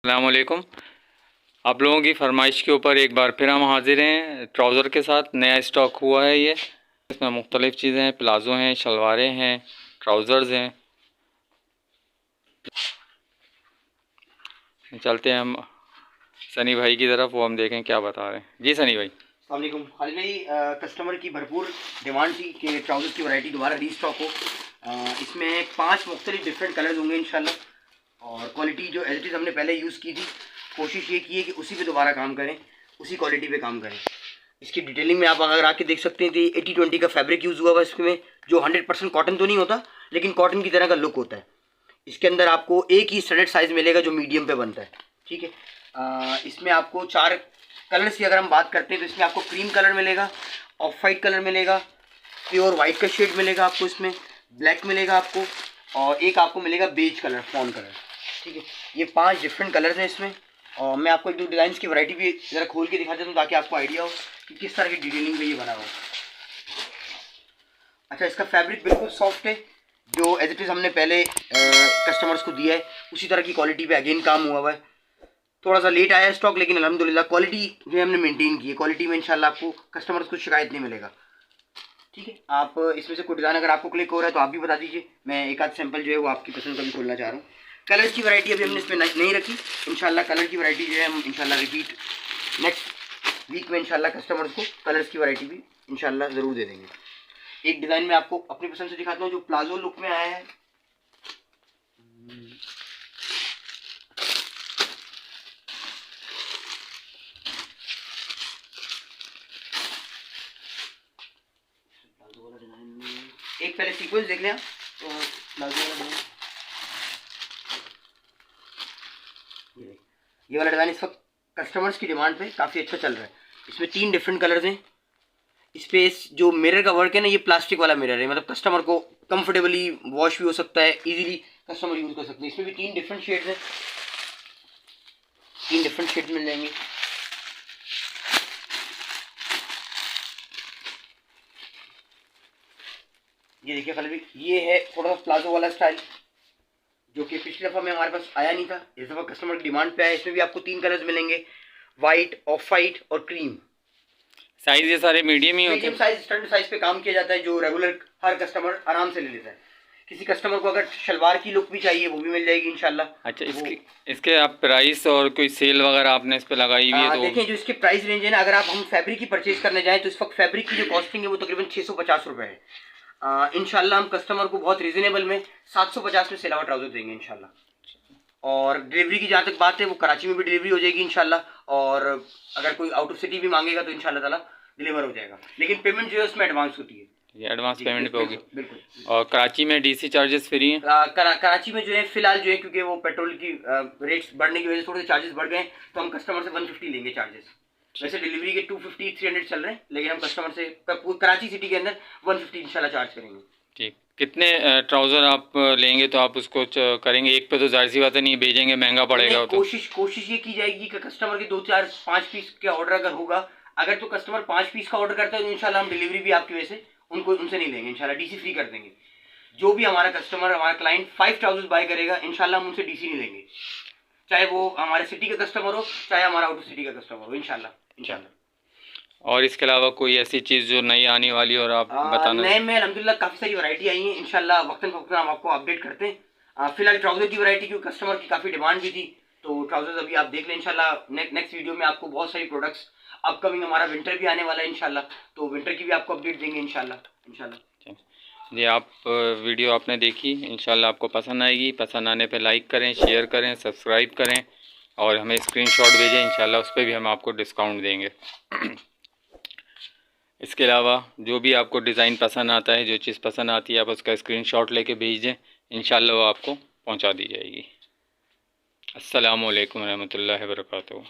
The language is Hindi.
अस्सलाम वालेकुम। आप लोगों की फरमाइश के ऊपर एक बार फिर हम हाजिर हैं ट्राउज़र के साथ। नया स्टॉक हुआ है ये। इसमें मुख्तलिफ़ चीज़ें हैं, प्लाज़ो हैं, शलवारें हैं, ट्राउज़र्स हैं। चलते हैं हम सनी भाई की तरफ, वो हम देखें क्या बता रहे हैं। जी सनी भाई। अस्सलाम वालेकुम। खालिद भाई, कस्टमर की भरपूर डिमांड थी कि ट्राउज़र की वैरायटी दोबारा रीस्टॉक हो। इसमें 5 मुख्तलिफ डिफरेंट कलर्स होंगे इंशाल्लाह, और क्वालिटी जो एज इट इज़ हमने पहले यूज़ की थी, कोशिश ये की है कि उसी पे दोबारा काम करें, उसी क्वालिटी पे काम करें। इसकी डिटेलिंग में आप अगर आके देख सकते हैं, 80-20 का फैब्रिक यूज़ हुआ हुआ इसमें, जो 100% कॉटन तो नहीं होता, लेकिन कॉटन की तरह का लुक होता है। इसके अंदर आपको एक ही स्टैंडर्ड साइज़ मिलेगा जो मीडियम पे बनता है, ठीक है। इसमें आपको 4 कलर्स की अगर हम बात करते हैं तो इसमें आपको क्रीम कलर मिलेगा, ऑफ वाइट कलर मिलेगा, प्योर वाइट का शेड मिलेगा आपको, इसमें ब्लैक मिलेगा आपको, और एक आपको मिलेगा बेज कलर, फॉन कलर, ठीक है। ये 5 डिफरेंट कलर्स हैं इसमें। और मैं आपको एक दो डिज़ाइन की वैरायटी भी ज़रा खोल के दिखा देता हूँ ताकि आपको आइडिया हो कि किस तरह की डिटेलिंग में ये बना हुआ है। अच्छा, इसका फैब्रिक बिल्कुल सॉफ्ट है, जो एज इट इज़ हमने पहले कस्टमर्स को दिया है उसी तरह की क्वालिटी पे अगेन काम हुआ है। थोड़ा सा लेट आया स्टॉक, लेकिन अल्हम्दुलिल्लाह क्वालिटी जो है हमने मेंटेन की है। क्वालिटी में इंशाल्लाह आपको कस्टमर्स को शिकायत नहीं मिलेगा, ठीक है। आप इसमें से कोई डिज़ाइन अगर आपको क्लिक हो रहा है तो आप भी बता दीजिए, मैं एक आध सैंपल जो है वो आपकी पसंद का भी खोलना चाह रहा हूँ। कलर्स की वैरायटी अभी हमने इसमें नहीं रखी। इंशाल्लाह कलर की वैरायटी जो है हम इंशाल्लाह रिपीट नेक्स्ट वीक में इंशाल्लाह कस्टमर्स को कलर्स की वैरायटी भी इंशाल्लाह ज़रूर दे देंगे। एक डिज़ाइन में आपको अपनी पसंद से दिखाता हूँ जो प्लाजो लुक में आया है। एक पहले सीक्वेंस देख लें तो प्लाजो वाला डिज़ाइन, ये वाला डिज़ाइन इस वक्त कस्टमर्स की डिमांड पे काफ़ी अच्छा चल रहा है। इसमें 3 डिफरेंट कलर्स हैं। इस पे जो मिरर का वर्क है ना, ये प्लास्टिक वाला मिरर है, मतलब कस्टमर को कंफर्टेबली वॉश भी हो सकता है, इजीली कस्टमर यूज कर सकते हैं। इसमें भी 3 डिफरेंट शेड्स हैं, 3 डिफरेंट शेड्स मिल जाएंगे। ये देखिए खालिद, ये है थोड़ा सा प्लाजो वाला स्टाइल, जो कि पिछले दफ़ा में हमारे पास आया नहीं था, इस दफ़ा कस्टमर की डिमांड पे आया। इसमें भी आपको 3 कलर्स मिलेंगे, वाइट, ऑफ वाइट और क्रीम। साइज़ ये सारे मीडियम ही होते मीडियम हैं? साइज, स्टैंडर्ड साइज पे काम किया जाता है, जो रेगुलर हर कस्टमर आराम से ले लेता है। किसी कस्टमर को अगर शलवार की लुक भी चाहिए वो भी मिल जाएगी इंशाल्लाह। अच्छा, इसके आप प्राइस और कोई सेल वगैरह आपने इस पे लगाई हुई है तो? देखें, जो इसके प्राइस रेंज है ना, अगर आप हम फैब्रिक की परचेज करने जाएं तो इस वक्त फैब्रिक की जो कॉस्टिंग है वो तकरीबन 650 रुपये है। इंशाल्लाह हम कस्टमर को बहुत रीजनेबल में 750 में सिलावा ट्राउजर देंगे इंशाल्लाह। और डिलीवरी की जहाँ तक बात है, वो कराची में भी डिलीवरी हो जाएगी इंशाल्लाह, और अगर कोई आउट ऑफ सिटी भी मांगेगा तो इंशाल्लाह ताला डिलीवर हो जाएगा, लेकिन पेमेंट जो है उसमें एडवांस होती है। ये एडवांस पेमेंट पे होगी? बिल्कुल। और कराची में डीसी चार्जेस फ्री हैं? कराची में जो है फिलहाल जो है, क्योंकि वो पेट्रोल की रेट्स बढ़ने की वजह से थोड़े से चार्जेस बढ़ गए, तो हम कस्टमर से 150 लेंगे चार्जेस। वैसे डिलीवरी के 250-300 चल रहे हैं, लेकिन हम कस्टमर से कराची सिटी के अंदर 150 इंशाल्लाह चार्ज करेंगे। ठीक। कितने ट्राउज़र आप लेंगे तो आप उसको करेंगे? एक पे तो जाहिर सी बात है नहीं भेजेंगे, महंगा पड़ेगा। तो कोशिश ये की जाएगी कि कस्टमर के 2-4-5 पीस का ऑर्डर अगर होगा, अगर तो कस्टमर 5 पीस का ऑर्डर करता है तो इंशाल्लाह हम डिलीवरी भी आपकी वजह से उनसे नहीं लेंगे, इंशाल्लाह डीसी फ्री कर देंगे। जो भी हमारा कस्टमर, हमारा क्लाइंट 5 ट्राउजर्स बाय करेगा, इंशाल्लाह हम उनसे डीसी नहीं लेंगे, चाहे वो हमारे सिटी का कस्टमर हो, चाहे हमारा आउट ऑफ सिटी का कस्टमर हो, इंशाल्लाह। और इसके अलावा कोई ऐसी चीज़ जो नई आने वाली और आप बताना? नए में अल्हम्दुलिल्लाह काफ़ी सारी वैरायटी आई है, इंशाल्लाह वक्तन फवक्तन हम आपको अपडेट करते हैं। फिलहाल ट्राउज़र की वैरायटी की कस्टमर की काफ़ी डिमांड भी थी, तो ट्राउजर्स अभी आप देख लें इंशाल्लाह। नेक्स्ट वीडियो में आपको बहुत सारी प्रोडक्ट्स, अपकमिंग हमारा विंटर भी आने वाला है इंशाल्लाह, तो विंटर की भी आपको अपडेट देंगे इंशाल्लाह। जी, आप वीडियो आपने देखी, इंशाल्लाह आपको पसंद आएगी। पसंद आने पे लाइक करें, शेयर करें, सब्सक्राइब करें और हमें स्क्रीनशॉट भेजें, इंशाल्लाह उस पर भी हम आपको डिस्काउंट देंगे। इसके अलावा जो भी आपको डिज़ाइन पसंद आता है, जो चीज़ पसंद आती है, आप उसका स्क्रीनशॉट लेके भेज दें, इंशाल्लाह वो आपको पहुंचा दी जाएगी। अस्सलामु अलैकुम रहमतुल्लाहि व बरकातुहू।